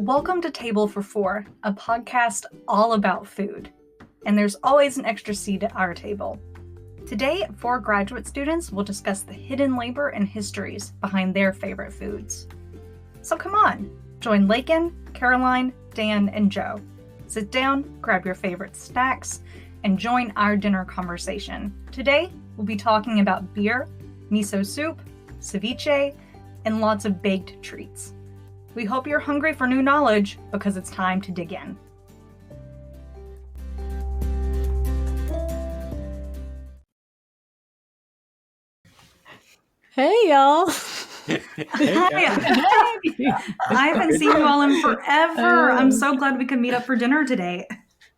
Welcome to Table for Four, a podcast all about food. And there's always an extra seat at our table. Today, 4 graduate students will discuss the hidden labor and histories behind their favorite foods. So come on, join Laken, Caroline, Dan, and Joe. Sit down, grab your favorite snacks, and join our dinner conversation. Today, we'll be talking about beer, miso soup, ceviche, and lots of baked treats. We hope you're hungry for new knowledge because it's time to dig in. Hey, y'all. Hi. I haven't seen you all in forever. I'm so glad we could meet up for dinner today.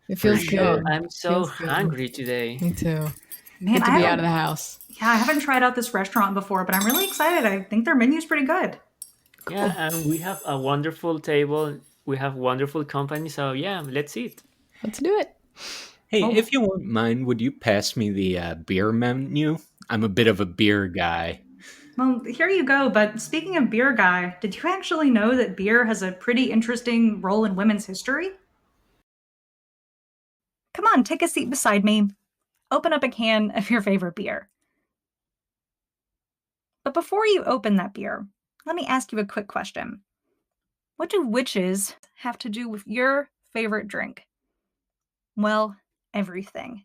It feels good. I'm so hungry today. Me too. Man, Good to be out of the house. Yeah, I haven't tried out this restaurant before, but I'm really excited. I think their menu's pretty good. Cool. Yeah, and we have a wonderful table. We have wonderful company. So yeah, let's eat. Let's do it. Hey, if you wouldn't mind, would you pass me the beer menu? I'm a bit of a beer guy. Well, here you go. But speaking of beer guy, did you actually know that beer has a pretty interesting role in women's history? Come on, take a seat beside me. Open up a can of your favorite beer. But before you open that beer, let me ask you a quick question. What do witches have to do with your favorite drink? Well, everything.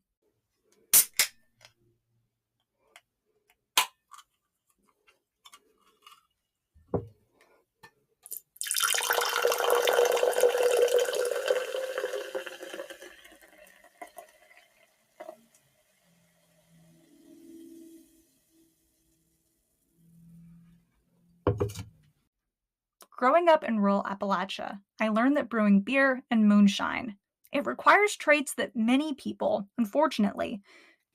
Growing up in rural Appalachia, I learned that brewing beer and moonshine, it requires traits that many people, unfortunately,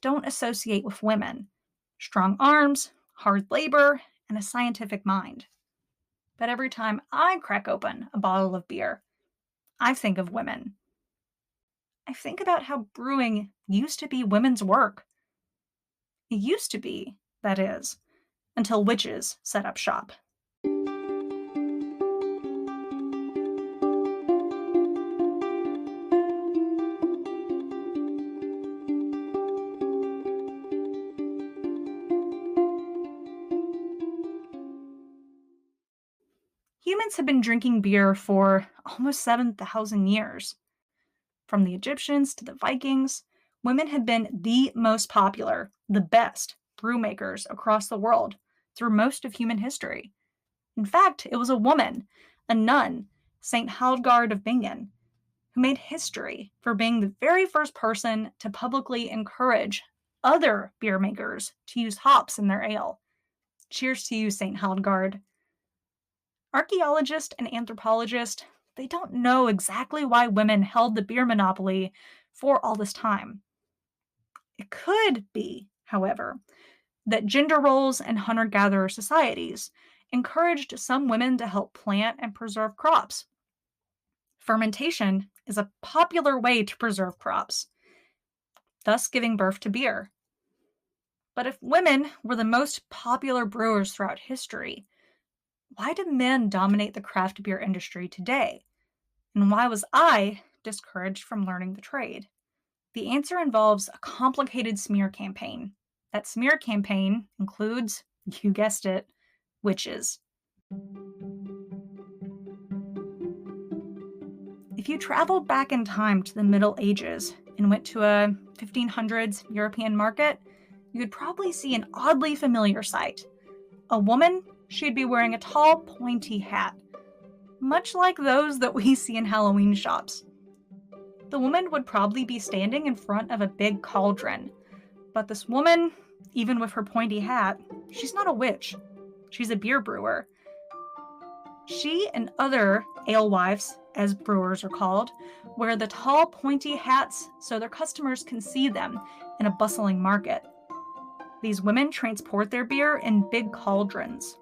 don't associate with women. Strong arms, hard labor, and a scientific mind. But every time I crack open a bottle of beer, I think of women. I think about how brewing used to be women's work. It used to be, that is, until witches set up shop. Humans have been drinking beer for almost 7,000 years. From the Egyptians to the Vikings, women have been the most popular, the best brewmakers across the world through most of human history. In fact, it was a woman, a nun, St. Hildegard of Bingen, who made history for being the very first person to publicly encourage other beer makers to use hops in their ale. Cheers to you, St. Hildegard. Archaeologists and anthropologists, they don't know exactly why women held the beer monopoly for all this time. It could be, however, that gender roles and hunter-gatherer societies encouraged some women to help plant and preserve crops. Fermentation is a popular way to preserve crops, thus giving birth to beer. But if women were the most popular brewers throughout history, why do men dominate the craft beer industry today? And why was I discouraged from learning the trade? The answer involves a complicated smear campaign. That smear campaign includes, you guessed it, witches. If you traveled back in time to the Middle Ages and went to a 1500s European market, you would probably see an oddly familiar sight. A woman, she'd be wearing a tall, pointy hat, much like those that we see in Halloween shops. The woman would probably be standing in front of a big cauldron, but this woman, even with her pointy hat, she's not a witch. She's a beer brewer. She and other alewives, as brewers are called, wear the tall, pointy hats so their customers can see them in a bustling market. These women transport their beer in big cauldrons.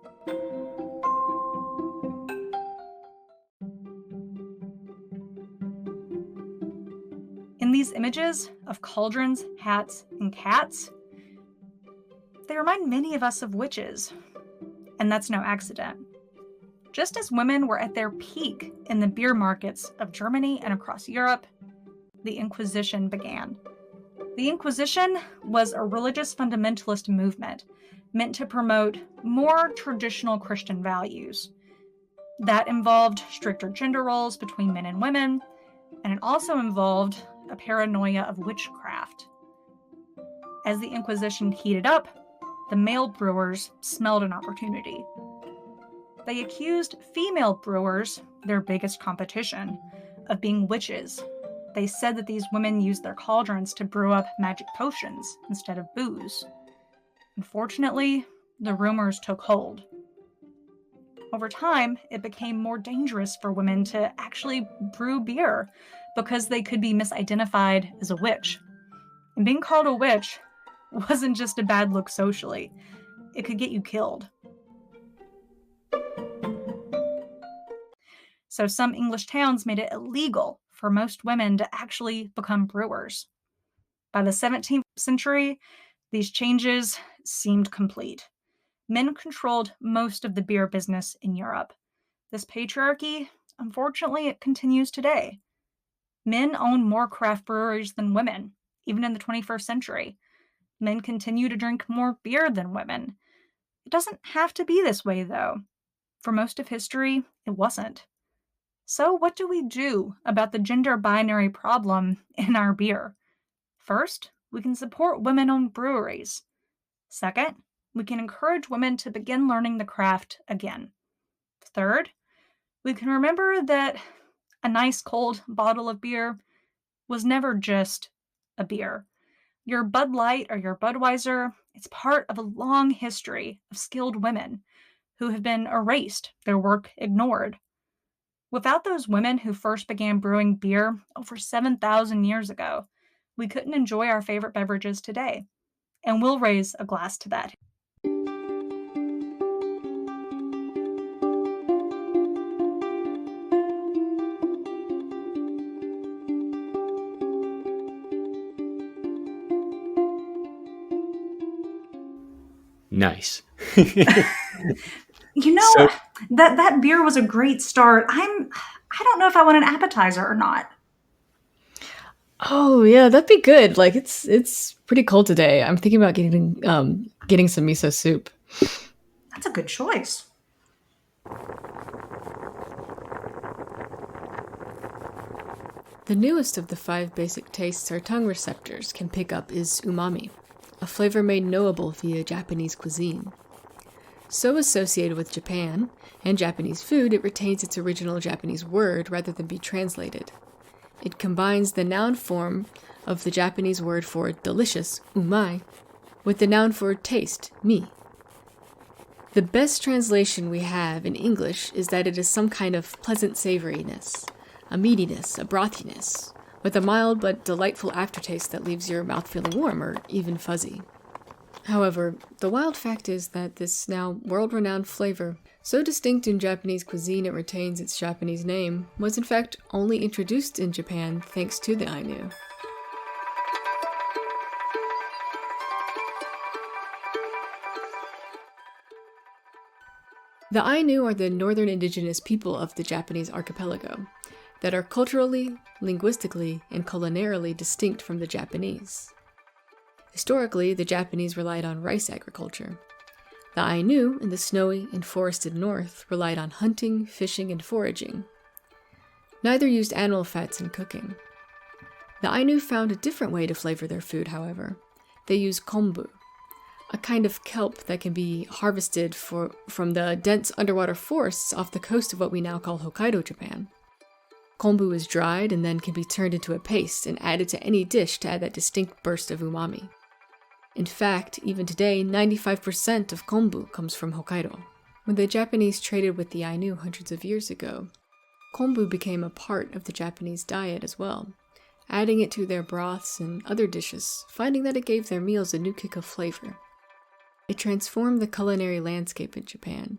In these images of cauldrons, hats, and cats, they remind many of us of witches, and that's no accident. Just as women were at their peak in the beer markets of Germany and across Europe, the Inquisition began. The Inquisition was a religious fundamentalist movement meant to promote more traditional Christian values. That involved stricter gender roles between men and women, and it also involved a paranoia of witchcraft. As the Inquisition heated up, the male brewers smelled an opportunity. They accused female brewers, their biggest competition, of being witches. They said that these women used their cauldrons to brew up magic potions instead of booze. Unfortunately, the rumors took hold. Over time, it became more dangerous for women to actually brew beer because they could be misidentified as a witch. And being called a witch wasn't just a bad look socially, it could get you killed. So some English towns made it illegal for most women to actually become brewers. By the 17th century, these changes seemed complete. Men controlled most of the beer business in Europe. This patriarchy, unfortunately, it continues today. Men own more craft breweries than women, even in the 21st century. Men continue to drink more beer than women. It doesn't have to be this way, though. For most of history, it wasn't. So what do we do about the gender binary problem in our beer? First, we can support women-owned breweries. Second, we can encourage women to begin learning the craft again. Third, we can remember that a nice cold bottle of beer was never just a beer. Your Bud Light or your Budweiser, it's part of a long history of skilled women who have been erased, their work ignored. Without those women who first began brewing beer over 7,000 years ago, we couldn't enjoy our favorite beverages today. And we'll raise a glass to that. Nice. You know, So- that beer was a great start. I don't know if I want an appetizer or not. Oh yeah, that'd be good. Like it's pretty cold today. I'm thinking about getting some miso soup. That's a good choice. The newest of the 5 basic tastes our tongue receptors can pick up is umami, a flavor made knowable via Japanese cuisine. So associated with Japan and Japanese food, it retains its original Japanese word rather than be translated. It combines the noun form of the Japanese word for delicious, umai, with the noun for taste, mi. The best translation we have in English is that it is some kind of pleasant savoriness, a meatiness, a brothiness, with a mild but delightful aftertaste that leaves your mouth feeling warm or even fuzzy. However, the wild fact is that this now world-renowned flavor, so distinct in Japanese cuisine it retains its Japanese name, was in fact only introduced in Japan thanks to the Ainu. The Ainu are the northern indigenous people of the Japanese archipelago that are culturally, linguistically, and culinarily distinct from the Japanese. Historically, the Japanese relied on rice agriculture. The Ainu, in the snowy and forested north, relied on hunting, fishing, and foraging. Neither used animal fats in cooking. The Ainu found a different way to flavor their food, however. They used kombu, a kind of kelp that can be harvested from the dense underwater forests off the coast of what we now call Hokkaido, Japan. Kombu is dried and then can be turned into a paste and added to any dish to add that distinct burst of umami. In fact, even today, 95% of kombu comes from Hokkaido. When the Japanese traded with the Ainu hundreds of years ago, kombu became a part of the Japanese diet as well, adding it to their broths and other dishes, finding that it gave their meals a new kick of flavor. It transformed the culinary landscape in Japan,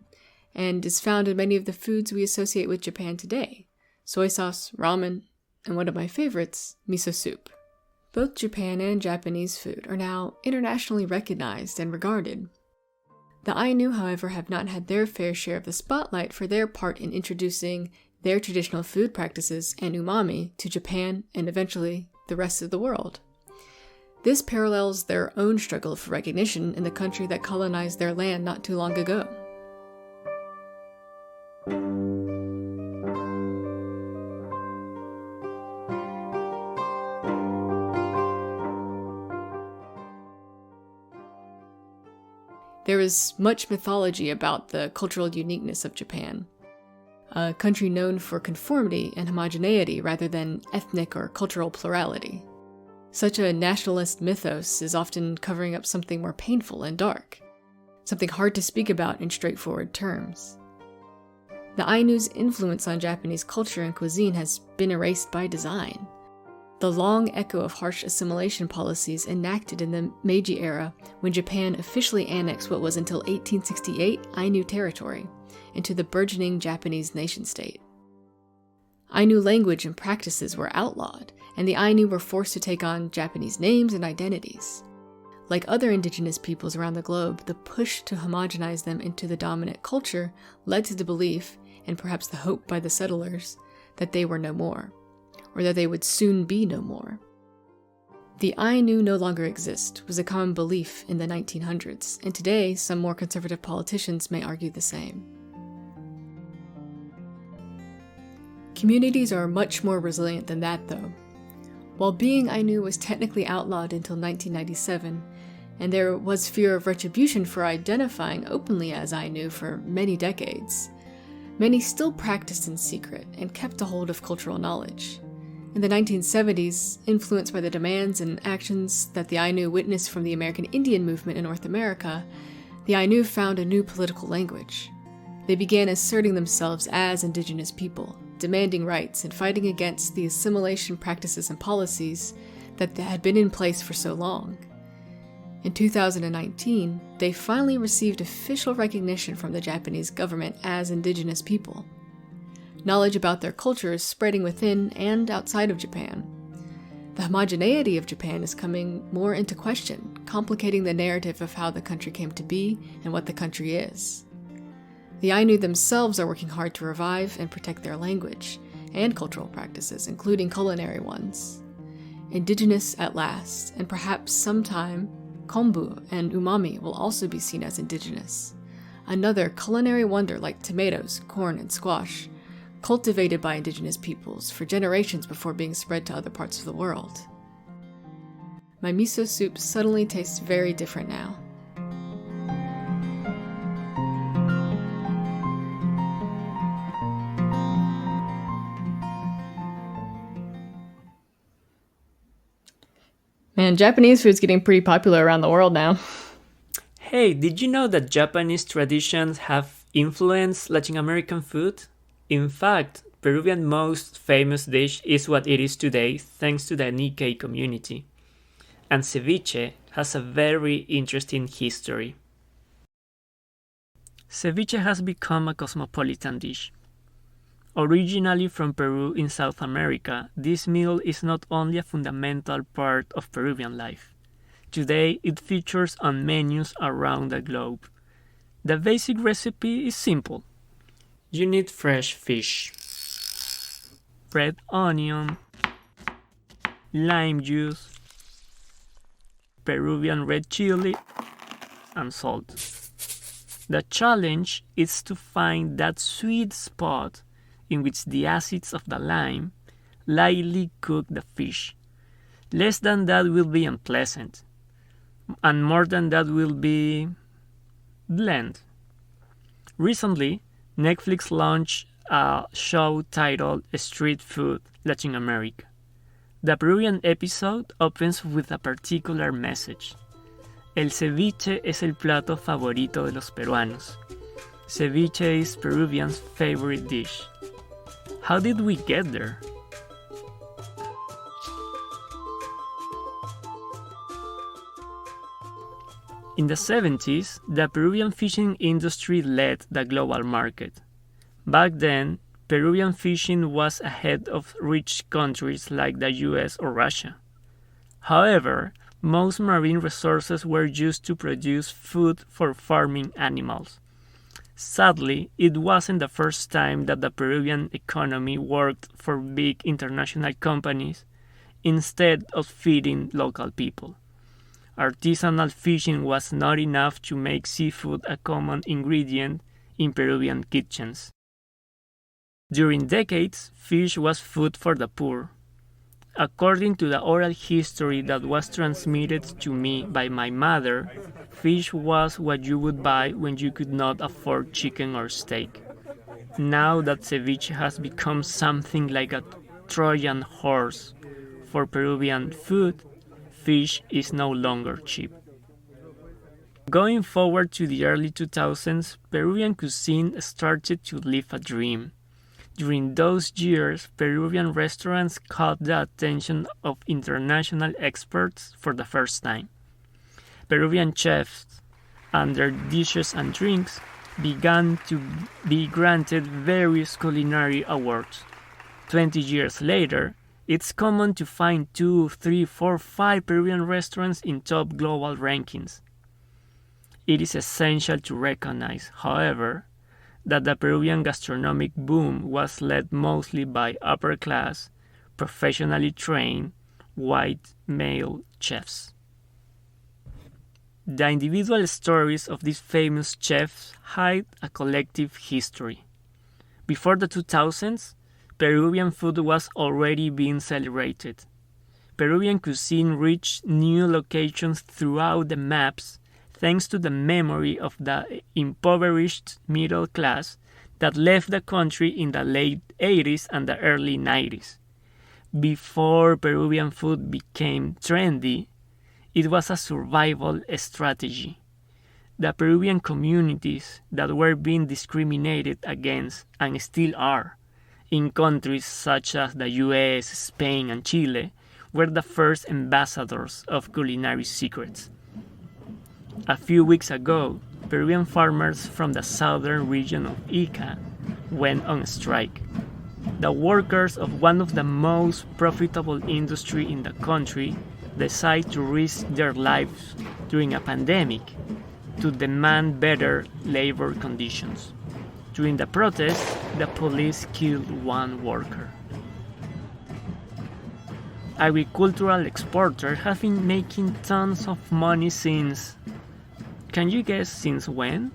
and is found in many of the foods we associate with Japan today: soy sauce, ramen, and one of my favorites, miso soup. Both Japan and Japanese food are now internationally recognized and regarded. The Ainu, however, have not had their fair share of the spotlight for their part in introducing their traditional food practices and umami to Japan and eventually the rest of the world. This parallels their own struggle for recognition in the country that colonized their land not too long ago. There is much mythology about the cultural uniqueness of Japan, a country known for conformity and homogeneity rather than ethnic or cultural plurality. Such a nationalist mythos is often covering up something more painful and dark, something hard to speak about in straightforward terms. The Ainu's influence on Japanese culture and cuisine has been erased by design. The long echo of harsh assimilation policies enacted in the Meiji era when Japan officially annexed what was until 1868 Ainu territory into the burgeoning Japanese nation-state. Ainu language and practices were outlawed, and the Ainu were forced to take on Japanese names and identities. Like other indigenous peoples around the globe, the push to homogenize them into the dominant culture led to the belief, and perhaps the hope by the settlers, that they were no more, or that they would soon be no more. The Ainu no longer exist was a common belief in the 1900s, and today some more conservative politicians may argue the same. Communities are much more resilient than that, though. While being Ainu was technically outlawed until 1997, and there was fear of retribution for identifying openly as Ainu for many decades, many still practiced in secret and kept a hold of cultural knowledge. In the 1970s, influenced by the demands and actions that the Ainu witnessed from the American Indian movement in North America, the Ainu found a new political language. They began asserting themselves as indigenous people, demanding rights and fighting against the assimilation practices and policies that had been in place for so long. In 2019, they finally received official recognition from the Japanese government as indigenous people. Knowledge about their culture is spreading within and outside of Japan. The homogeneity of Japan is coming more into question, complicating the narrative of how the country came to be and what the country is. The Ainu themselves are working hard to revive and protect their language and cultural practices, including culinary ones. Indigenous at last, and perhaps sometime, kombu and umami will also be seen as indigenous. Another culinary wonder like tomatoes, corn, and squash, cultivated by indigenous peoples for generations before being spread to other parts of the world. My miso soup suddenly tastes very different now. Man, Japanese food's getting pretty popular around the world now. Hey, did you know that Japanese traditions have influenced Latin American food? In fact, Peruvian most famous dish is what it is today thanks to the Nikkei community. And ceviche has a very interesting history. Ceviche has become a cosmopolitan dish. Originally from Peru in South America, this meal is not only a fundamental part of Peruvian life. Today, it features on menus around the globe. The basic recipe is simple. You need fresh fish, red onion, lime juice, Peruvian red chili, and salt. The challenge is to find that sweet spot in which the acids of the lime lightly cook the fish. Less than that will be unpleasant, and more than that will be bland. Recently, Netflix launched a show titled Street Food Latin America. The Peruvian episode opens with a particular message. El ceviche es el plato favorito de los peruanos. Ceviche is Peruvians' favorite dish. How did we get there? In the 70s, the Peruvian fishing industry led the global market. Back then, Peruvian fishing was ahead of rich countries like the US or Russia. However, most marine resources were used to produce food for farming animals. Sadly, it wasn't the first time that the Peruvian economy worked for big international companies instead of feeding local people. Artisanal fishing was not enough to make seafood a common ingredient in Peruvian kitchens. During decades, fish was food for the poor. According to the oral history that was transmitted to me by my mother, fish was what you would buy when you could not afford chicken or steak. Now that ceviche has become something like a Trojan horse for Peruvian food, fish is no longer cheap. Going forward to the early 2000s, Peruvian cuisine started to live a dream. During those years, Peruvian restaurants caught the attention of international experts for the first time. Peruvian chefs and their dishes and drinks began to be granted various culinary awards. 20 years later, it's common to find 2, 3, 4, 5 Peruvian restaurants in top global rankings. It is essential to recognize, however, that the Peruvian gastronomic boom was led mostly by upper-class, professionally trained, white male chefs. The individual stories of these famous chefs hide a collective history. Before the 2000s, Peruvian food was already being celebrated. Peruvian cuisine reached new locations throughout the maps thanks to the memory of the impoverished middle class that left the country in the late 80s and the early 90s. Before Peruvian food became trendy, it was a survival strategy. The Peruvian communities that were being discriminated against, and still are, in countries such as the US, Spain, and Chile, were the first ambassadors of culinary secrets. A few weeks ago, Peruvian farmers from the southern region of Ica went on strike. The workers of one of the most profitable industries in the country decided to risk their lives during a pandemic to demand better labor conditions. During the protest, the police killed one worker. Agricultural exporters have been making tons of money since... Can you guess since when?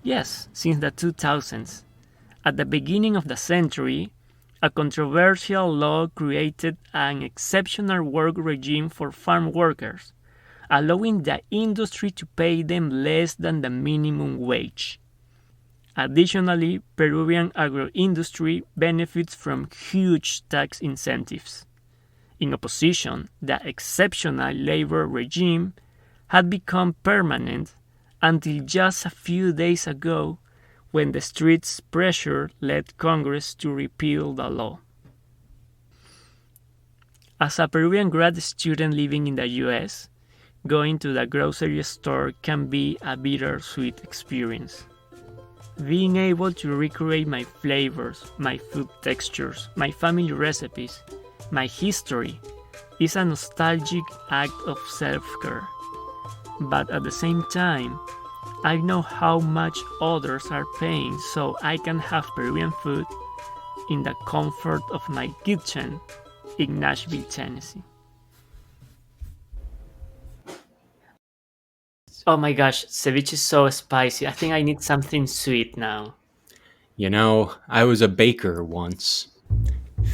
Yes, since the 2000s. At the beginning of the century, a controversial law created an exceptional work regime for farm workers, allowing the industry to pay them less than the minimum wage. Additionally, Peruvian agro-industry benefits from huge tax incentives. In opposition, the exceptional labor regime had become permanent until just a few days ago when the streets' pressure led Congress to repeal the law. As a Peruvian grad student living in the US, going to the grocery store can be a bittersweet experience. Being able to recreate my flavors, my food textures, my family recipes, my history is a nostalgic act of self-care. But at the same time, I know how much others are paying so I can have Peruvian food in the comfort of my kitchen in Nashville, Tennessee. Oh my gosh, ceviche is so spicy. I think I need something sweet now. You know, I was a baker once.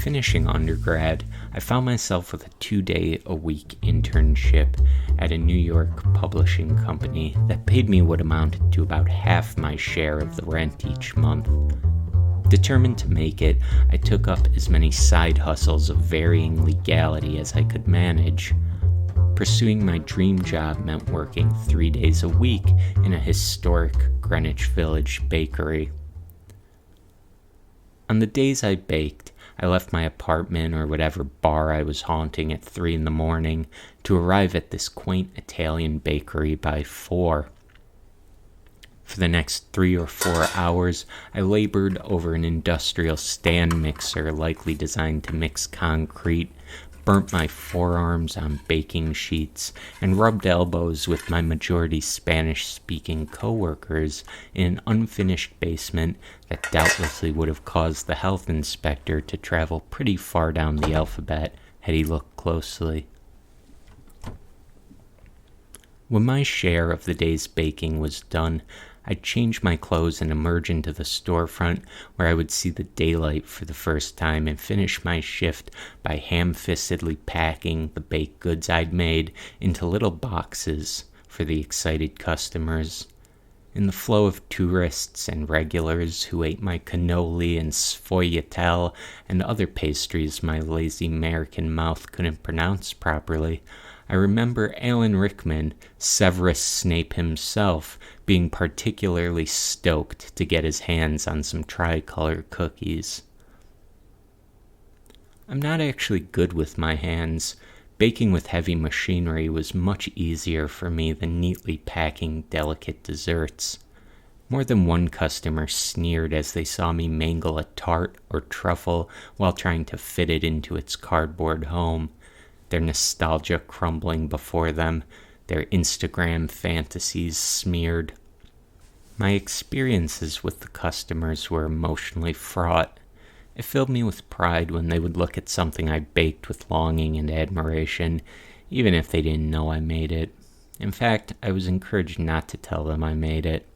Finishing undergrad, I found myself with a 2-day-a-week internship at a New York publishing company that paid me what amounted to about half my share of the rent each month. Determined to make it, I took up as many side hustles of varying legality as I could manage. Pursuing my dream job meant working 3 days a week in a historic Greenwich Village bakery. On the days I baked, I left my apartment or whatever bar I was haunting at 3 a.m. to arrive at this quaint Italian bakery by 4. For the next 3 or 4 hours, I labored over an industrial stand mixer likely designed to mix concrete, burnt my forearms on baking sheets, and rubbed elbows with my majority Spanish-speaking coworkers in an unfinished basement that doubtlessly would have caused the health inspector to travel pretty far down the alphabet had he looked closely. When my share of the day's baking was done, I'd change my clothes and emerge into the storefront where I would see the daylight for the first time and finish my shift by ham-fistedly packing the baked goods I'd made into little boxes for the excited customers. In the flow of tourists and regulars who ate my cannoli and sfogliatelle and other pastries my lazy American mouth couldn't pronounce properly, I remember Alan Rickman, Severus Snape himself, being particularly stoked to get his hands on some tricolor cookies. I'm not actually good with my hands. Baking with heavy machinery was much easier for me than neatly packing delicate desserts. More than one customer sneered as they saw me mangle a tart or truffle while trying to fit it into its cardboard home, their nostalgia crumbling before them, their Instagram fantasies smeared. My experiences with the customers were emotionally fraught. It filled me with pride when they would look at something I baked with longing and admiration, even if they didn't know I made it. In fact, I was encouraged not to tell them I made it.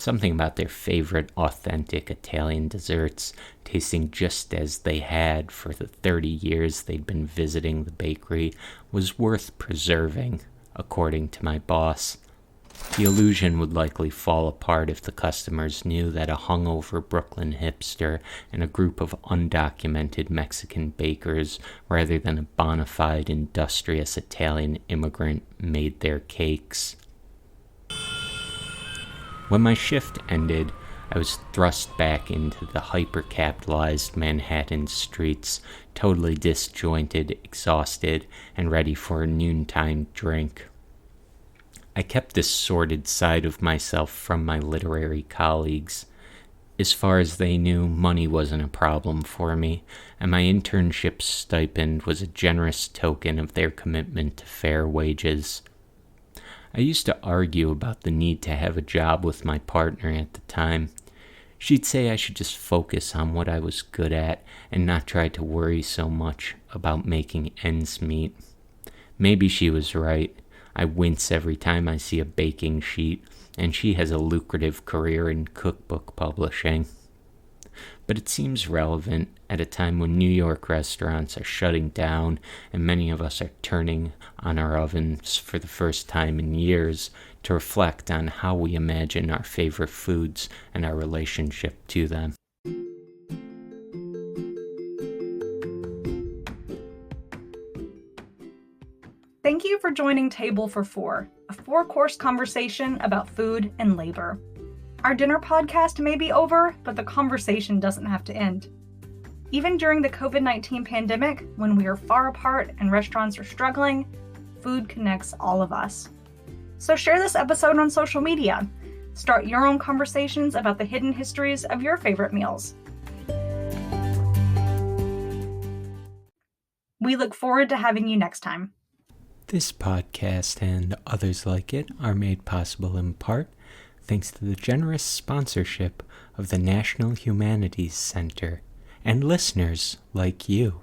Something about their favorite authentic Italian desserts tasting just as they had for the 30 years they'd been visiting the bakery was worth preserving, according to my boss. The illusion would likely fall apart if the customers knew that a hungover Brooklyn hipster and a group of undocumented Mexican bakers, rather than a bona fide industrious Italian immigrant, made their cakes. When my shift ended, I was thrust back into the hyper-capitalized Manhattan streets, totally disjointed, exhausted, and ready for a noontime drink. I kept this sordid side of myself from my literary colleagues. As far as they knew, money wasn't a problem for me, and my internship stipend was a generous token of their commitment to fair wages. I used to argue about the need to have a job with my partner at the time. She'd say I should just focus on what I was good at and not try to worry so much about making ends meet. Maybe she was right. I wince every time I see a baking sheet, and she has a lucrative career in cookbook publishing. But it seems relevant at a time when New York restaurants are shutting down and many of us are turning on our ovens for the first time in years to reflect on how we imagine our favorite foods and our relationship to them. Thank you for joining Table for Four, a 4-course conversation about food and labor. Our dinner podcast may be over, but the conversation doesn't have to end. Even during the COVID-19 pandemic, when we are far apart and restaurants are struggling, food connects all of us. So share this episode on social media. Start your own conversations about the hidden histories of your favorite meals. We look forward to having you next time. This podcast and others like it are made possible in part thanks to the generous sponsorship of the National Humanities Center and listeners like you.